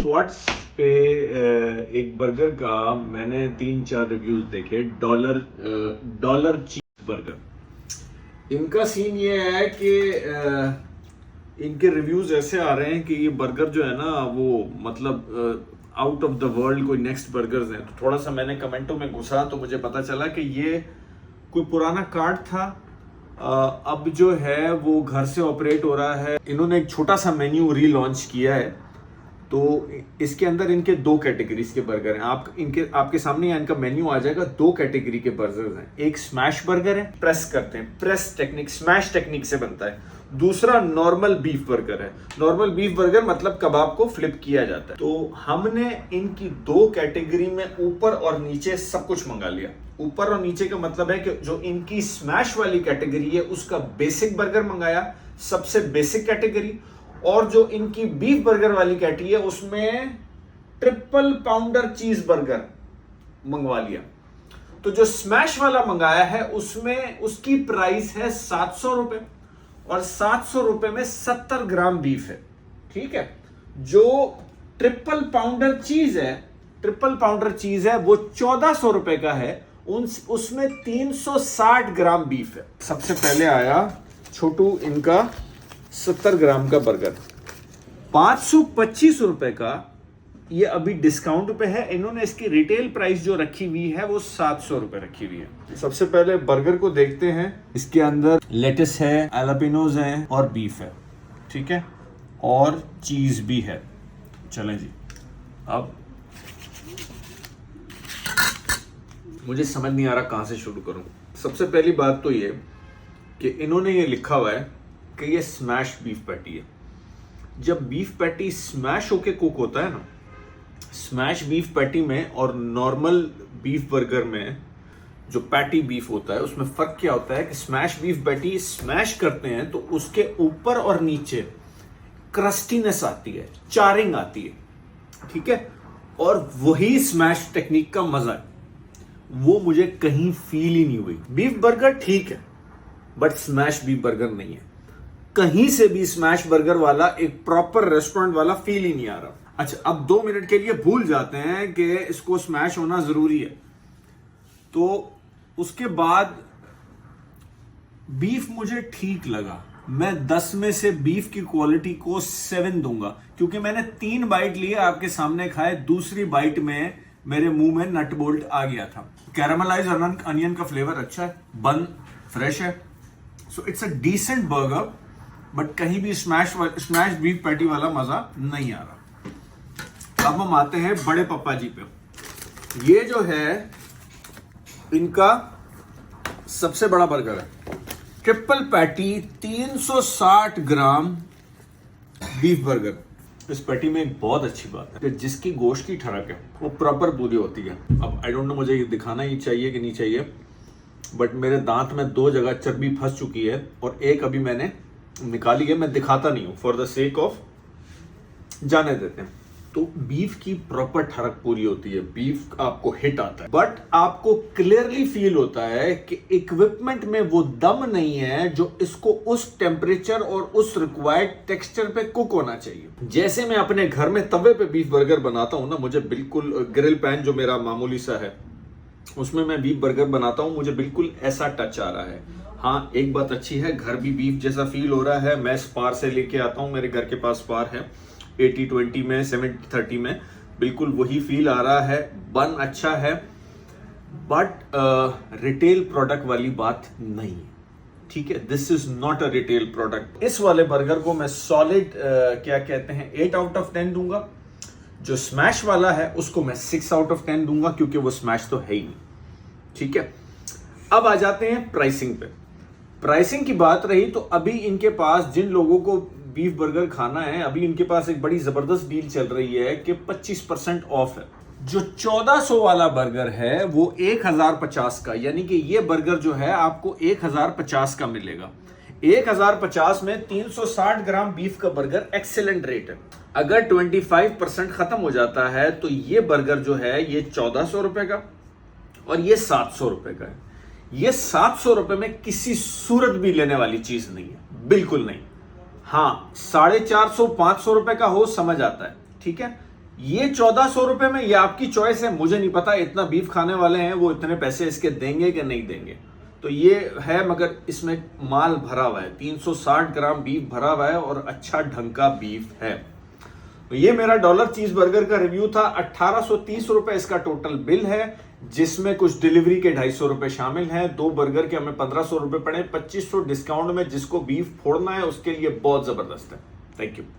स्वॉट्स पे एक बर्गर का मैंने 3-4 रिव्यूज देखे। डॉलर चीज बर्गर। इनका सीन ये है कि इनके रिव्यूज ऐसे आ रहे हैं कि ये बर्गर जो है ना वो मतलब आउट ऑफ द वर्ल्ड कोई नेक्स्ट बर्गर्स हैं। तो थोड़ा सा मैंने कमेंटों में घुसा तो मुझे पता चला कि ये कोई पुराना कार्ड था, अब जो है वो घर से ऑपरेट हो रहा है। इन्होंने एक छोटा सा मेन्यू रीलॉन्च किया है, तो इसके अंदर इनके 2 कैटेगरीज के बर्गर हैं। आपके सामने इनका मेन्यू आ जाएगा। 2 कैटेगरी के बर्गर्स हैं। एक स्मैश बर्गर है, प्रेस करते हैं, प्रेस टेक्निक स्मैश टेक्निक से बनता है। दूसरा नॉर्मल बीफ बर्गर है। नॉर्मल बीफ बर्गर मतलब कबाब को फ्लिप किया जाता है। तो हमने इनकी 2 कैटेगरी में ऊपर और नीचे सब कुछ मंगा लिया। ऊपर और नीचे का मतलब है कि जो इनकी स्मैश वाली कैटेगरी है उसका बेसिक बर्गर मंगाया, सबसे बेसिक कैटेगरी। और जो इनकी बीफ बर्गर वाली कैटेगरी है उसमें ट्रिपल पाउंडर चीज बर्गर मंगवा लिया। तो जो स्मैश वाला मंगाया है उसमें उसकी प्राइस है 700 रुपए, और 700 रुपए में 70 ग्राम बीफ है। ठीक है। जो ट्रिपल पाउंडर चीज है वो 1400 रुपए का है। उसमें 360 ग्राम बीफ है। सबसे पहले आया छोटू इनका 70 ग्राम का बर्गर, 525 रुपए का। ये अभी डिस्काउंट पे है। इन्होंने इसकी रिटेल प्राइस जो रखी हुई है वो 700 रुपए रखी हुई है। सबसे पहले बर्गर को देखते हैं। इसके अंदर लेटिस है, एलापिनोज है और बीफ है। ठीक है, और चीज भी है। चलें जी, अब मुझे समझ नहीं आ रहा कहां से शुरू करूं। सबसे पहली बात तो ये कि इन्होंने ये लिखा हुआ है कि ये स्मैश बीफ पैटी है। जब बीफ पैटी स्मैश होके कुक होता है ना, स्मैश बीफ पैटी में और नॉर्मल बीफ बर्गर में जो पैटी बीफ होता है उसमें फर्क क्या होता है कि स्मैश बीफ पैटी स्मैश करते हैं तो उसके ऊपर और नीचे क्रस्टीनेस आती है, चारिंग आती है। ठीक है, और वही स्मैश टेक्निक का मजा है, वो मुझे कहीं फील ही नहीं हुई। बीफ बर्गर ठीक है, बट स्मैश बीफ बर्गर नहीं है। कहीं से भी स्मैश बर्गर वाला एक प्रॉपर रेस्टोरेंट वाला फील ही नहीं आ रहा। अच्छा, अब 2 मिनट के लिए भूल जाते हैं कि इसको स्मैश होना जरूरी है। तो उसके बाद बीफ मुझे ठीक लगा। मैं 10 में से बीफ की क्वालिटी को 7 दूंगा, क्योंकि मैंने 3 बाइट लिए, आपके सामने खाए। दूसरी बाइट में मेरे मुंह में नट बोल्ट आ गया था। कैरामलाइज अनियन का फ्लेवर अच्छा है, बन फ्रेश है। So it's a decent burger, but कहीं भी स्मैश बीफ पैटी वाला मजा नहीं आ रहा। अब हम आते हैं बड़े पप्पा जी पे। ये जो है इनका सबसे बड़ा बर्गर है, ट्रिपल पैटी 360 ग्राम बीफ बर्गर। इस पैटी में एक बहुत अच्छी बात है कि जिसकी गोश्त की ठड़क है वो प्रॉपर पूरी होती है। अब आई डोंट नो मुझे ये दिखाना ही चाहिए कि नहीं चाहिए, बट मेरे दांत में 2 जगह चर्बी फंस चुकी है और एक अभी मैंने निकाली है। मैं दिखाता नहीं हूं फॉर द सेक ऑफ, जाने देते हैं। तो बीफ की प्रॉपर ठड़क पूरी होती है, बीफ आपको हिट आता है, बट आपको क्लियरली फील होता है कि इक्विपमेंट में वो दम नहीं है जो इसको उस टेम्परेचर और उस रिक्वायर्ड टेक्सचर पे कुक होना चाहिए। जैसे मैं अपने घर में तवे पे बीफ बर्गर बनाता हूं ना, मुझे बिल्कुल ग्रिल पैन जो मेरा मामूली सा है उसमें मैं बीफ बर्गर बनाता हूं, मुझे बिल्कुल ऐसा टच आ रहा है। हाँ, एक बात अच्छी है, घर भी बीफ जैसा फील हो रहा है। मैं स्पार से लेके आता हूं, मेरे घर के पास स्पार है। 80-20 में, 70-30 में बिल्कुल वही फील आ रहा है। बन अच्छा है, बट रिटेल प्रोडक्ट वाली बात नहीं है। ठीक है, this is not a retail product. इस वाले बर्गर को मैं सॉलिड क्या कहते हैं 8 आउट ऑफ 10 दूंगा। जो स्मैश वाला है उसको मैं 6 आउट ऑफ 10 दूंगा, क्योंकि वो स्मैश तो है ही नहीं। ठीक है, अब आ जाते हैं प्राइसिंग पे। प्राइसिंग की बात रही तो अभी इनके पास जिन लोगों को बीफ बर्गर खाना है, अभी इनके पास एक बड़ी जबरदस्त डील चल रही है कि 25% ऑफ है। जो 1400 वाला बर्गर है वो 1050 का, यानी कि ये बर्गर जो है आपको 1050 का मिलेगा। 1050 में 360 ग्राम बीफ का बर्गर एक्सेलेंट रेट है। अगर 25% खत्म हो जाता है तो ये बर्गर जो है ये 1400 रुपए का और ये 700 रुपए का है। ये 700 रुपए में किसी सूरत भी लेने वाली चीज नहीं है, बिल्कुल नहीं। हाँ, 450-500 रुपए का हो समझ आता है, ठीक है, ये 1400 रुपए में, ये आपकी चॉइस है, मुझे नहीं पता इतना बीफ खाने वाले हैं वो इतने पैसे इसके देंगे कि नहीं देंगे। तो ये है, मगर इसमें माल भरा हुआ है, 360 ग्राम बीफ भरा हुआ है और अच्छा ढंग का बीफ है। तो ये मेरा डॉलर चीज बर्गर का रिव्यू था। 1830 रुपए इसका टोटल बिल है, जिसमें कुछ डिलीवरी के 250 रुपए शामिल हैं। 2 बर्गर के हमें 1500 रुपए पड़े, 2500 डिस्काउंट में जिसको बीफ फोड़ना है उसके लिए बहुत जबरदस्त है। Thank you.